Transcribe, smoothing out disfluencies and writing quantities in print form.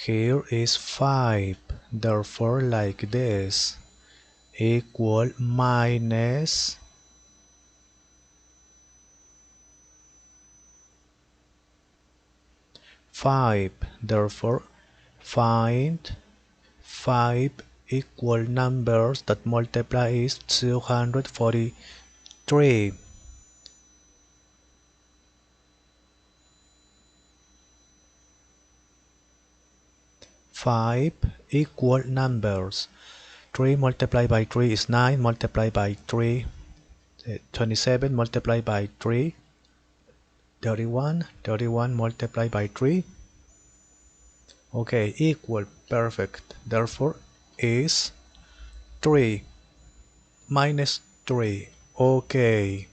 Here is 5, therefore like this, equal minus 5, therefore find 5 equal numbers that multiply is 243. Five equal numbers. 3 multiplied by 3 is 9, multiplied by 3, 27, multiplied by 3, 31, 31 multiplied by 3. Okay, equal, perfect. Therefore, is 3 minus 3. Okay.